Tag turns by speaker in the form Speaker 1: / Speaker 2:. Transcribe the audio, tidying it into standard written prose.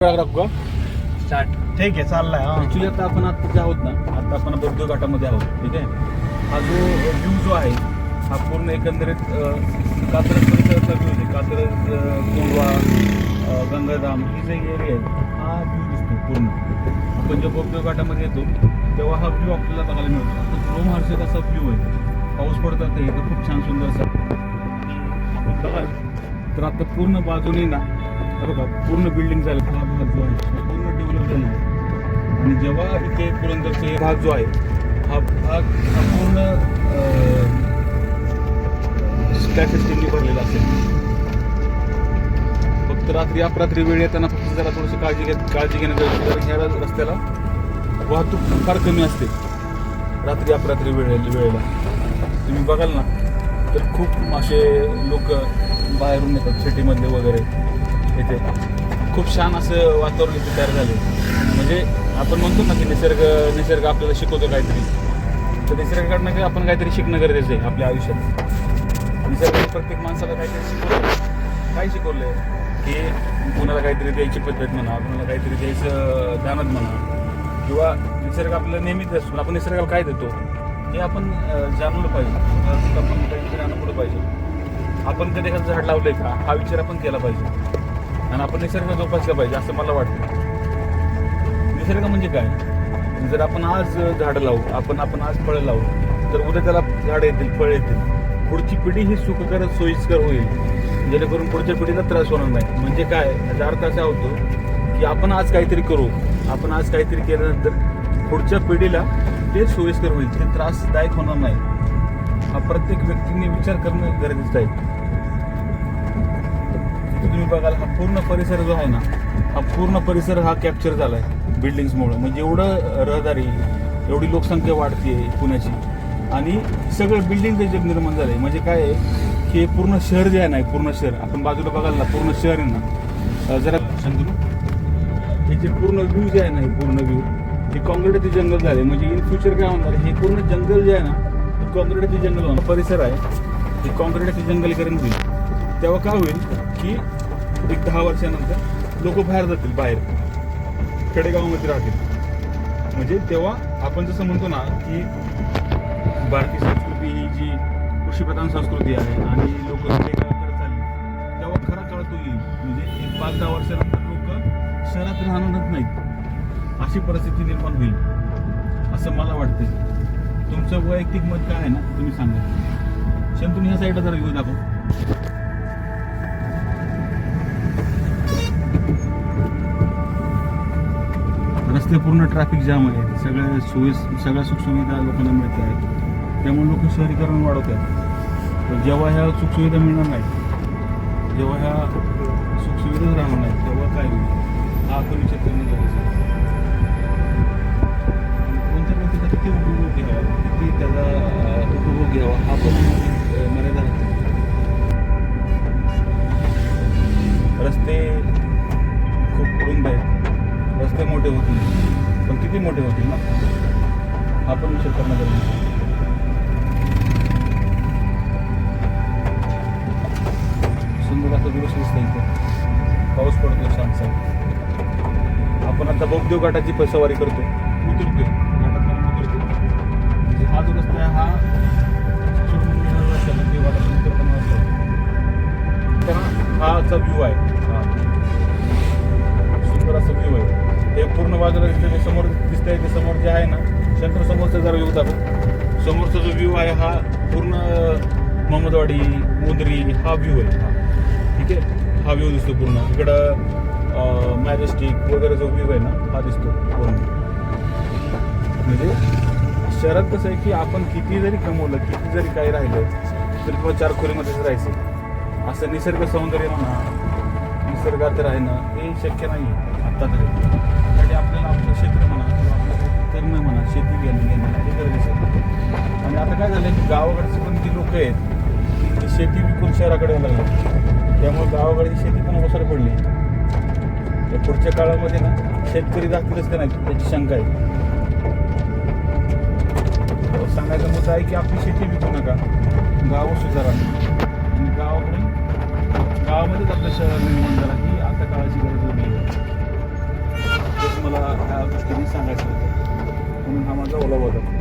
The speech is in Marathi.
Speaker 1: का
Speaker 2: स्टार्ट. ठीक आहे, चाललाय.
Speaker 1: ऍक्च्युली आता आपण जे आहोत ना, आता आपण बौद्ध घाटामध्ये आहोत. ठीक आहे. हा जो व्ह्यू जो आहे हा पूर्ण एकंदरीत कात्रज परिसराचा व्ह्यू आहे. कात्रज, कोंढवा, गंगाधाम ही जे एरिया आहे हा व्ह्यू दिसतो पूर्ण. आपण जेव्हा बौद्ध घाटामध्ये येतो तेव्हा हा व्ह्यू आपल्याला बघायला मिळतो. तो रोमहर्षक असा व्ह्यू आहे. पाऊस पडतात ते इथं खूप छान सुंदरसा आपण बघाल तर आता पूर्ण बाजूने ना बघा पूर्ण बिल्डिंग झालं. हा भाग जो आहे पूर्ण डेव्हलप झाला आहे. आणि जेव्हा इथे पुरंदरचा हे भाग जो आहे हा भाग हा पूर्ण स्काय सिस्टीमने भरलेला असेल. फक्त रात्री अपरात्री वेळ येताना फक्त जरा थोडीशी काळजी घेणं गरजेचं. कारण ह्या रस्त्याला वाहतूक फार कमी असते रात्री अपरात्री वेळेला. तुम्ही बघाल ना तर खूप असे लोक बाहेरून येतात सिटीमधले वगैरे. इथे खूप छान असं वातावरण इथे तयार झाले. म्हणजे आपण म्हणतो ना की निसर्ग आपल्याला शिकवतो काहीतरी. तर निसर्गाकडनं आपण काहीतरी शिकणं गरजेचं आहे आपल्या आयुष्यात. निसर्गाने प्रत्येक माणसाला काहीतरी शिकवलं. काय शिकवलंय की कुणाला काहीतरी द्यायची पद्धत म्हणा, कुणाला काहीतरी द्यायचं ध्यानात म्हणा, किंवा निसर्ग आपल्याला नेहमीच असतो. आपण निसर्गाला काय देतो हे आपण जाणलं पाहिजे. आपण काहीतरी अनुभवलं पाहिजे. आपण कधी एखादं झाड लावलंय का हा विचार आपण केला पाहिजे. आणि आपण निसर्ग जोपासला पाहिजे असं मला वाटतं. निसर्ग म्हणजे काय, जर आपण आज झाडं लावू, आपण आज फळं लावू, तर उद्या त्याला झाडं येतील, फळं येतील. पुढची पिढी ही सुखकर सोयीस्कर होईल, जेणेकरून पुढच्या पिढीला त्रास होणार नाही. म्हणजे काय, याचा अर्थ असा होतो की आपण आज काहीतरी करू, आपण आज काहीतरी केल्यानंतर पुढच्या पिढीला ते सोयीस्कर होईल, ते त्रासदायक होणार नाही. हा प्रत्येक व्यक्तीने विचार करणं गरजेचं आहे. तुम्ही बघाल हा पूर्ण परिसर जो आहे ना, हा पूर्ण परिसर हा कॅप्चर झाला आहे बिल्डिंग्समुळे. म्हणजे एवढं रहदारी, एवढी लोकसंख्या वाढते पुण्याची, आणि सगळं बिल्डिंगचं जग निर्माण झालं आहे. म्हणजे काय आहे की पूर्ण शहर जे आहे ना, पूर्ण शहर आपण बाजूला बघाल ना, पूर्ण शहर आहे ना, जरा शंतनू हे जे पूर्ण व्ह्यू जे आहे ना, हे पूर्ण व्ह्यू हे काँक्रिटचे जंगल झाले. म्हणजे इन फ्युचर काय होणार, हे पूर्ण जंगल जे आहे ना काँक्रिटचे जंगल होणार. परिसर आहे हे काँक्रिटचे जंगलीकरण होईल. तेव्हा काय होईल की एक 10 वर्षानंतर लोक बाहेर जातील, बाहेर खेडेगावामध्ये राहतील. म्हणजे तेव्हा आपण जसं म्हणतो ना की भारतीय संस्कृती ही जी कृषीप्रधान संस्कृती आहे आणि लोक खेडेगावाकडे चालली, तेव्हा खरा काळ तो येईल. म्हणजे एक 5-10 वर्षानंतर लोक शहरात राहणारच नाहीत, अशी परिस्थिती निर्माण होईल असं मला वाटतं. तुमचं वैयक्तिक मत काय आहे ना, तुम्ही सांगा. शंतून ह्या साईडला जरा घेऊन दाखव. रस्ते पूर्ण ट्रॅफिक जाम आहे. सगळ्या सुखसुविधा लोकांना मिळत आहेत. त्यामुळे लोक शहरीकरण वाढवत आहेत. तर जेव्हा ह्या सुखसुविधा मिळणार नाहीत, जेव्हा ह्या सुखसुविधाच राहणार नाहीत, तेव्हा काय होईल हा आपण विचार करणं गरजेचं आहे. कोणत्या गोष्टीचा किती उपभोग घ्यावा, किती त्याचा उपभोग घ्यावा हा पण मर्यादा नाही. रस्ते खूप रुंद आहेत, रस्ते मोठे होतील, पण किती मोठे होतील ना हा पण विचार करणं गरजेचं आहे. सुंदर असा दिवस दिसतंय इथं, पाऊस पडतो छानसा. आपण आता बौद्ध घाटाची सवारी करतो, उतरतोय घाटात उतरतो. म्हणजे हा जो रस्ता आहे हा हाचा व्ह्यू आहे. हा सुंदर असा व्ह्यू आहे. ते पूर्ण बाजूला दिसतंय, ते समोर दिसतंय, ते समोर जे आहे ना शंकर समोरचा जरा व्ह्यू दाखव. समोरचा जो व्ह्यू आहे हा पूर्ण महमदवाडी, मुंद्री हा व्ह्यू आहे. हा ठीक आहे, हा व्ह्यू दिसतो पूर्ण. इकडं मॅजेस्टिक वगैरे जो व्ह्यू आहे ना हा दिसतो पूर्ण. म्हणजे शहरात कसं आहे की आपण किती जरी कमवलं, किती जरी काही राहिलं तरी किंवा 4 खोलीमध्येच राहायचं. असं निसर्ग सौंदर्य म्हणा, निसर्गात राहणं हे शक्य नाही आहे आत्ता तरी. त्यासाठी आपल्याला आपलं क्षेत्र म्हणा किंवा आपलं करणं म्हणा, शेती घेणं हे गरजेचं आहे. आणि आता काय झालं की गावाकडची पण जी लोक आहेत ती शेती विकून शहराकडे यायला लागली. त्यामुळे गावाकडची शेती पण ओसर पडली. तर पुढच्या काळामध्ये ना शेतकरी जातीलच का नाही त्याची शंका आहे. सांगायचा मुद्दा आहे की आपली शेती विकू नका, गावं सुधारा आणि गावामध्येच आपलं शहर निर्माण झाला ही आता काळाची गरज होती. मला ह्या गोष्टीने सांगायचं होतं म्हणून हा माझा ओला होता.